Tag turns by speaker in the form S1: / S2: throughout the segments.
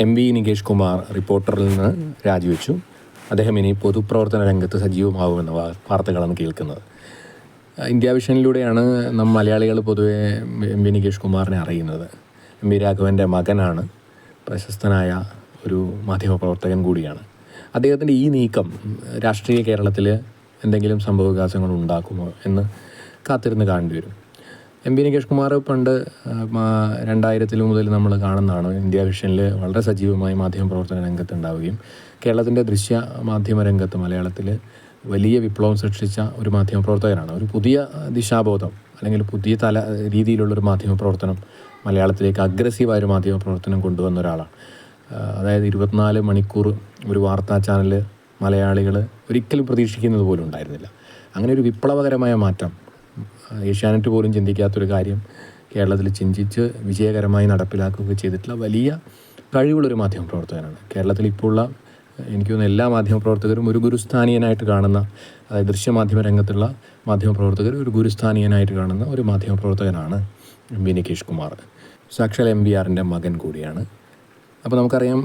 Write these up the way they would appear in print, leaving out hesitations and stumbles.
S1: MV. Nikesh Kumar റിപ്പോർട്ടറിൽ നിന്ന് രാജിവെച്ചു. അദ്ദേഹം ഇനി പൊതുപ്രവർത്തന രംഗത്ത് സജീവമാവുമെന്ന വാർത്തകളാണ് കേൾക്കുന്നത്. ഇന്ത്യ വിഷനിലൂടെയാണ് മലയാളികൾ പൊതുവെ എം.വി. നികേഷ് കുമാറിനെ അറിയുന്നത്. എം.വി. രാഘവൻ്റെ മകനാണ്, പ്രശസ്തനായ ഒരു മാധ്യമപ്രവർത്തകൻ കൂടിയാണ്. അദ്ദേഹത്തിൻ്റെ ഈ നീക്കം രാഷ്ട്രീയ കേരളത്തിൽ എന്തെങ്കിലും സംഭവവികാസങ്ങൾ ഉണ്ടാക്കുമോ എന്ന് കാത്തിരുന്ന് കാണേണ്ടി വരും. എം.വി. നികേഷ് കുമാർ പണ്ട് 2000 മുതൽ നമ്മൾ കാണുന്നതാണ്. ഇന്ത്യ വിഷനിൽ വളരെ സജീവമായി മാധ്യമപ്രവർത്തന രംഗത്തുണ്ടാവുകയും കേരളത്തിൻ്റെ ദൃശ്യ മാധ്യമ രംഗത്ത് മലയാളത്തിൽ വലിയ വിപ്ലവം സൃഷ്ടിച്ച ഒരു മാധ്യമപ്രവർത്തകനാണ്. ഒരു പുതിയ ദിശാബോധം അല്ലെങ്കിൽ പുതിയ രീതിയിലുള്ളൊരു മാധ്യമപ്രവർത്തനം മലയാളത്തിലേക്ക് അഗ്രസീവായൊരു മാധ്യമപ്രവർത്തനം കൊണ്ടുവന്ന ഒരാളാണ്. അതായത് 24 മണിക്കൂർ ഒരു വാർത്താ ചാനൽ മലയാളികൾ ഒരിക്കലും പ്രതീക്ഷിക്കുന്നത് പോലും ഉണ്ടായിരുന്നില്ല. അങ്ങനെ ഒരു വിപ്ലവകരമായ മാറ്റം ഏഷ്യാനെറ്റ് പോലും ചിന്തിക്കാത്തൊരു കാര്യം കേരളത്തിൽ ചിന്തിച്ച് വിജയകരമായി നടപ്പിലാക്കുകയൊക്കെ ചെയ്തിട്ടുള്ള വലിയ കഴിവുള്ളൊരു മാധ്യമപ്രവർത്തകനാണ്. കേരളത്തിൽ ഇപ്പോൾ ഉള്ള എനിക്ക് തോന്നുന്ന എല്ലാ മാധ്യമപ്രവർത്തകരും ഒരു ഗുരുസ്ഥാനീയനായിട്ട് കാണുന്ന, അതായത് ദൃശ്യമാധ്യമ രംഗത്തുള്ള മാധ്യമപ്രവർത്തകർ ഒരു ഗുരുസ്ഥാനീയനായിട്ട് കാണുന്ന ഒരു മാധ്യമപ്രവർത്തകനാണ് എം.വി. നികേഷ് കുമാർ. സാക്ഷാൽ MVRൻ്റെ മകൻ കൂടിയാണ്. അപ്പോൾ നമുക്കറിയാം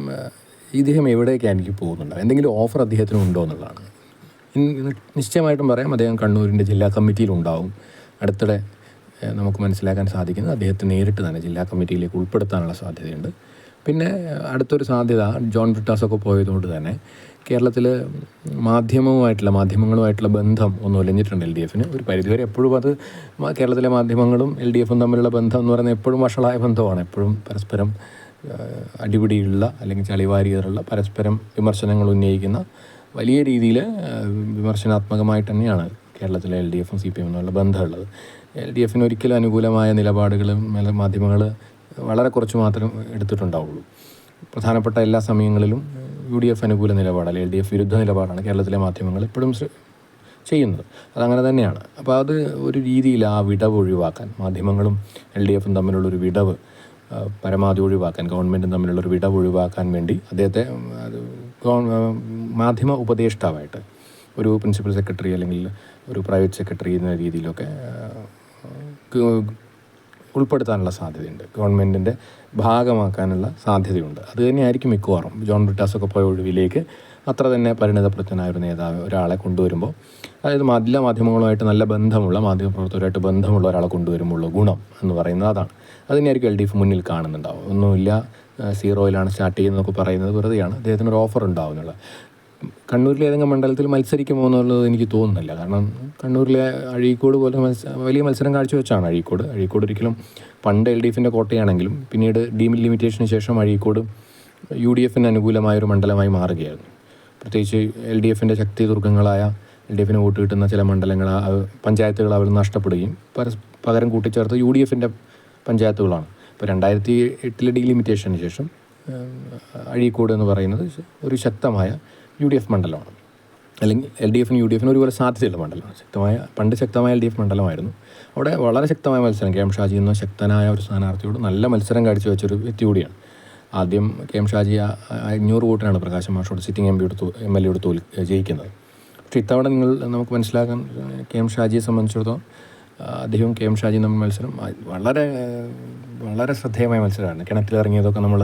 S1: ഇദ്ദേഹം എവിടേക്കാണ് എനിക്ക് പോകുന്നുണ്ട്, എന്തെങ്കിലും ഓഫർ അദ്ദേഹത്തിന് ഉണ്ടോ എന്നുള്ളതാണ്. നിശ്ചയമായിട്ടും പറയാം, അദ്ദേഹം കണ്ണൂരിൻ്റെ ജില്ലാ കമ്മിറ്റിയിലുണ്ടാവും. അടുത്തിടെ നമുക്ക് മനസ്സിലാക്കാൻ സാധിക്കുന്നത് അദ്ദേഹത്തെ നേരിട്ട് തന്നെ ജില്ലാ കമ്മിറ്റിയിലേക്ക് ഉൾപ്പെടുത്താനുള്ള സാധ്യതയുണ്ട്. പിന്നെ അടുത്തൊരു സാധ്യത, ജോൺ ബ്രിട്ടാസൊക്കെ പോയതുകൊണ്ട് തന്നെ കേരളത്തിൽ മാധ്യമങ്ങളുമായിട്ടുള്ള ബന്ധം ഒന്ന് ഒലിഞ്ഞിട്ടുണ്ട് LDFന്. ഒരു പരിധിവരെ എപ്പോഴും അത് കേരളത്തിലെ മാധ്യമങ്ങളും LDFും തമ്മിലുള്ള ബന്ധം എന്ന് പറയുന്നത് എപ്പോഴും വഷളായ ബന്ധമാണ്. എപ്പോഴും പരസ്പരം അടിപിടിയുള്ള അല്ലെങ്കിൽ ചളിവാരിയറുള്ള, പരസ്പരം വിമർശനങ്ങൾ ഉന്നയിക്കുന്ന, വലിയ രീതിയിൽ വിമർശനാത്മകമായിട്ട് തന്നെയാണ് കേരളത്തിലെ LDFും CPM എന്നുള്ള ബന്ധമുള്ളത്. LDFന് ഒരിക്കലും അനുകൂലമായ നിലപാടുകളും മാധ്യമങ്ങൾ വളരെ കുറച്ച് മാത്രം എടുത്തിട്ടുണ്ടാവുള്ളൂ. പ്രധാനപ്പെട്ട എല്ലാ സമയങ്ങളിലും UDF അനുകൂല നിലപാട് അല്ലെങ്കിൽ LDF വിരുദ്ധ നിലപാടാണ് കേരളത്തിലെ മാധ്യമങ്ങൾ എപ്പോഴും ചെയ്യുന്നത്. അതങ്ങനെ തന്നെയാണ്. അപ്പോൾ അത് ഒരു രീതിയിൽ ആ വിടവ് ഒഴിവാക്കാൻ, മാധ്യമങ്ങളും LDFും തമ്മിലുള്ളൊരു വിടവ് പരമാവധി ഒഴിവാക്കാൻ, ഗവൺമെൻറ്റും തമ്മിലുള്ളൊരു വിടവ് ഒഴിവാക്കാൻ വേണ്ടി അദ്ദേഹത്തെ മാധ്യമ ഉപദേഷ്ടാവായിട്ട് ഒരു പ്രിൻസിപ്പൽ സെക്രട്ടറി അല്ലെങ്കിൽ ഒരു പ്രൈവറ്റ് സെക്രട്ടറി എന്ന രീതിയിലൊക്കെ ഉൾപ്പെടുത്താനുള്ള സാധ്യതയുണ്ട്. ഗവൺമെൻറ്റിൻ്റെ ഭാഗമാക്കാനുള്ള സാധ്യതയുണ്ട്. അത് തന്നെയായിരിക്കും മിക്കവാറും. ജോൺ ബ്രിട്ടാസൊക്കെ പോയ ഒഴിവിലേക്ക് അത്ര തന്നെ പരിണിതപ്രജ്ഞനായ ഒരു നേതാവ് ഒരാളെ കൊണ്ടുവരുമ്പോൾ, അതായത് എല്ലാ മാധ്യമങ്ങളുമായിട്ട് നല്ല ബന്ധമുള്ള, മാധ്യമപ്രവർത്തകരായിട്ട് ബന്ധമുള്ള ഒരാളെ കൊണ്ടുവരുമ്പോൾ ഗുണം എന്ന് പറയുന്നത് അതാണ്. അതുതന്നെയായിരിക്കും LDF മുന്നിൽ കാണുന്നുണ്ടാവും. ഒന്നുമില്ല, 0-ലാണ് സ്റ്റാർട്ട് ചെയ്യുന്നതൊക്കെ പറയുന്നത് വെറുതെയാണ്. അദ്ദേഹത്തിന് ഒരു ഓഫർ ഉണ്ടാവുന്നുള്ള. കണ്ണൂരിലെ ഏതെങ്കിലും മണ്ഡലത്തിൽ മത്സരിക്കുമോ എന്നുള്ളത് എനിക്ക് തോന്നുന്നില്ല. കാരണം കണ്ണൂരിലെ അഴീക്കോട് പോലെ വലിയ മത്സരം കാഴ്ചവെച്ചാണ് അഴീക്കോട് ഒരിക്കലും പണ്ട് LDFൻ്റെ കോട്ടയാണെങ്കിലും പിന്നീട് ഡീലിമിറ്റേഷന് ശേഷം അഴീക്കോട് UDFന് അനുകൂലമായൊരു മണ്ഡലമായി മാറുകയായിരുന്നു. പ്രത്യേകിച്ച് LDFൻ്റെ ശക്തി ദുർഗങ്ങളായ, LDFന് വോട്ട് കിട്ടുന്ന ചില പഞ്ചായത്തുകൾ അവർ നഷ്ടപ്പെടുകയും പകരം കൂട്ടിച്ചേർത്ത് UDFൻ്റെ പഞ്ചായത്തുകളാണ്. ഇപ്പോൾ 2008 ഡീലിമിറ്റേഷന് ശേഷം അഴീക്കോട് എന്ന് പറയുന്നത് ഒരു ശക്തമായ UDF മണ്ഡലമാണ്. അല്ലെങ്കിൽ LDFനും UDFനും ഒരുപോലെ സാധ്യതയുള്ള മണ്ഡലമാണ്. പണ്ട് ശക്തമായ LDF മണ്ഡലമായിരുന്നു. അവിടെ വളരെ ശക്തമായ മത്സരം, KM ഷാജി എന്ന ശക്തനായ ഒരു സ്ഥാനാർത്ഥിയോട് നല്ല മത്സരം കാഴ്ചവെച്ചൊരു വ്യക്തി കൂടിയാണ്. ആദ്യം KM ഷാജി 500 വോട്ടിനാണ് പ്രകാശ് മാഷോട് സിറ്റിംഗ് MLA ജയിക്കുന്നത്. പക്ഷേ ഇത്തവണ നമുക്ക് മനസ്സിലാക്കാൻ KM ഷാജിയെ സംബന്ധിച്ചിടത്തോളം അദ്ദേഹവും KM ഷാജിയും തമ്മിൽ മത്സരം വളരെ ശ്രദ്ധേയമായ മത്സരമാണ്. കിണറ്റിലിറങ്ങിയതൊക്കെ നമ്മൾ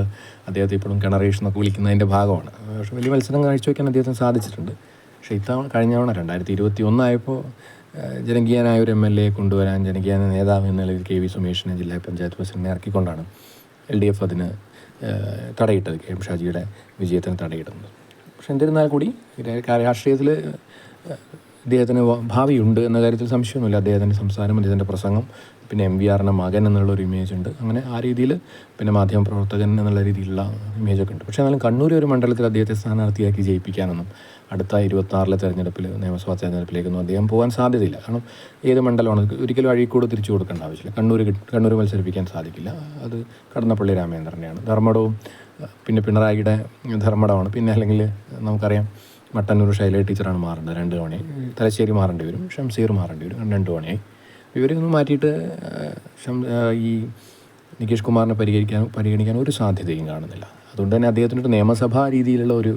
S1: അദ്ദേഹത്തെ ഇപ്പോഴും കിണറേഷൻ എന്നൊക്കെ വിളിക്കുന്നതിൻ്റെ ഭാഗമാണ്. പക്ഷേ വലിയ മത്സരം കാഴ്ചവെക്കാൻ അദ്ദേഹത്തിന് സാധിച്ചിട്ടുണ്ട്. പക്ഷേ കഴിഞ്ഞ തവണ 2021 ആയപ്പോൾ ജനകീയനായ ഒരു MLA കൊണ്ടുവരാൻ, ജനകീയ നേതാവ് എന്ന നിലയിൽ KV സുമേഷിനെ ജില്ലാ പഞ്ചായത്ത് പ്രസിഡന്റിനെ ഇറക്കിക്കൊണ്ടാണ് LDF അതിന് തടയിട്ടത്, KM ഷാജിയുടെ വിജയത്തിന് തടയിടുന്നത്. പക്ഷെ എന്നിരുന്നാൽ കൂടി രാഷ്ട്രീയത്തിൽ അദ്ദേഹത്തിന് ഭാവിയുണ്ട് എന്ന കാര്യത്തിൽ സംശയമൊന്നുമില്ല. അദ്ദേഹത്തിൻ്റെ സംസാരം, അദ്ദേഹത്തിൻ്റെ പ്രസംഗം, പിന്നെ MVRൻ്റെ മകൻ എന്നുള്ളൊരു ഇമേജ് ഉണ്ട്. അങ്ങനെ ആ രീതിയിൽ പിന്നെ മാധ്യമപ്രവർത്തകൻ എന്നുള്ള രീതിയിലുള്ള ഇമേജൊക്കെ ഉണ്ട്. പക്ഷേ എന്നാലും കണ്ണൂർ ഒരു മണ്ഡലത്തിൽ അദ്ദേഹത്തെ സ്ഥാനാർത്ഥിയാക്കി ജയിപ്പിക്കാനൊന്നും അടുത്ത 26 തെരഞ്ഞെടുപ്പിൽ, നിയമസഭാ തെരഞ്ഞെടുപ്പിലേക്കൊന്നും അദ്ദേഹം പോകാൻ സാധ്യതയില്ല. കാരണം ഏത് മണ്ഡലമാണ്, ഒരിക്കലും അഴീക്കോട് തിരിച്ചു കൊടുക്കേണ്ട ആവശ്യമില്ല. കണ്ണൂർ മത്സരിപ്പിക്കാൻ സാധിക്കില്ല. അത് കടന്നപ്പള്ളി രാമേന്ദ്രനെയാണ്. ധർമ്മടവും പിന്നെ പിണറായിയുടെ ധർമ്മടമാണ്. പിന്നെ അല്ലെങ്കിൽ നമുക്കറിയാം മട്ടന്നൂർ ശൈല ടീച്ചറാണ് മാറേണ്ടത് 2 തവണയായി. തലശ്ശേരി മാറേണ്ടി വരും, ഷംസീർ മാറേണ്ടി വരും, 2 തവണയായി. ഇവരെയൊന്നും മാറ്റിയിട്ട് ഈ നികേഷ് കുമാറിനെ പരിഗണിക്കാൻ ഒരു സാധ്യതയും കാണുന്നില്ല. അതുകൊണ്ട് തന്നെ അദ്ദേഹത്തിനൊരു നിയമസഭാ രീതിയിലുള്ള ഒരു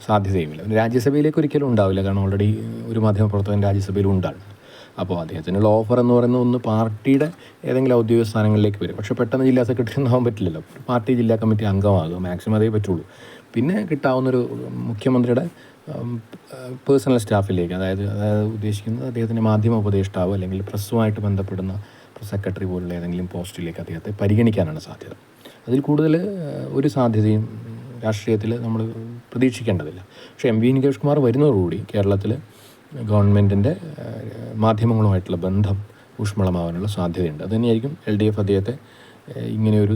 S1: സാധ്യതയുമില്ല. രാജ്യസഭയിലേക്ക് ഒരിക്കലും ഉണ്ടാവില്ല. കാരണം ഓൾറെഡി ഒരു മാധ്യമപ്രവർത്തകൻ രാജ്യസഭയിൽ ഉണ്ടാകും. അപ്പോൾ അദ്ദേഹത്തിനുള്ള ഓഫർ എന്ന് പറയുന്നത് ഒന്ന് പാർട്ടിയുടെ ഏതെങ്കിലും ഔദ്യോഗിക സ്ഥാനങ്ങളിലേക്ക് വരും. പക്ഷേ പെട്ടെന്ന് ജില്ലാ സെക്രട്ടറി ഒന്നും ആവാൻ പറ്റില്ലല്ലോ. പാർട്ടി ജില്ലാ കമ്മിറ്റി അംഗമാകുക മാക്സിമം അതേ പറ്റുള്ളൂ. പിന്നെ കിട്ടാവുന്നൊരു മുഖ്യമന്ത്രിയുടെ പേഴ്സണൽ സ്റ്റാഫിലേക്ക്, അതായത് ഉദ്ദേശിക്കുന്നത് അദ്ദേഹത്തിൻ്റെ മാധ്യമ ഉപദേഷ്ടാവ് അല്ലെങ്കിൽ പ്രസ്സുമായിട്ട് ബന്ധപ്പെടുന്ന പ്രസ് സെക്രട്ടറി പോലുള്ള ഏതെങ്കിലും പോസ്റ്റിലേക്ക് അദ്ദേഹത്തെ പരിഗണിക്കാനാണ് സാധ്യത. അതിൽ കൂടുതൽ ഒരു സാധ്യതയും രാഷ്ട്രീയത്തിൽ നമ്മൾ പ്രതീക്ഷിക്കേണ്ടതില്ല. പക്ഷേ എം വി നികേഷ് കുമാർ വരുന്നതോടുകൂടി കേരളത്തിൽ ഗവൺമെൻറ്റിൻ്റെ മാധ്യമങ്ങളുമായിട്ടുള്ള ബന്ധം ഊഷ്മളമാവാനുള്ള സാധ്യതയുണ്ട്. അതുതന്നെയായിരിക്കും LDF അദ്ദേഹത്തെ ഇങ്ങനെയൊരു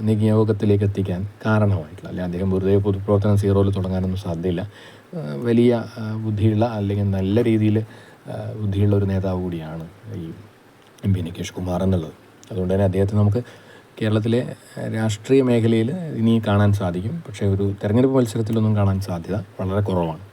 S1: നിയോഗത്തിലേക്ക് എത്തിക്കാൻ കാരണമായിട്ടുള്ള. അല്ലെങ്കിൽ അദ്ദേഹം വെറുതെ പൊതുപ്രവർത്തനം സീറോയിൽ തുടങ്ങാനൊന്നും സാധ്യതയില്ല. വലിയ ബുദ്ധിയുള്ള അല്ലെങ്കിൽ നല്ല രീതിയിൽ ബുദ്ധിയുള്ള ഒരു നേതാവ് കൂടിയാണ് ഈ എം വി നികേഷ് കുമാർ എന്നുള്ളത്. അതുകൊണ്ട് തന്നെ അദ്ദേഹത്തെ നമുക്ക് കേരളത്തിലെ രാഷ്ട്രീയ മേഖലയിൽ ഇനി കാണാൻ സാധിക്കും. പക്ഷേ ഒരു തെരഞ്ഞെടുപ്പ് മത്സരത്തിലൊന്നും കാണാൻ സാധ്യത വളരെ കുറവാണ്.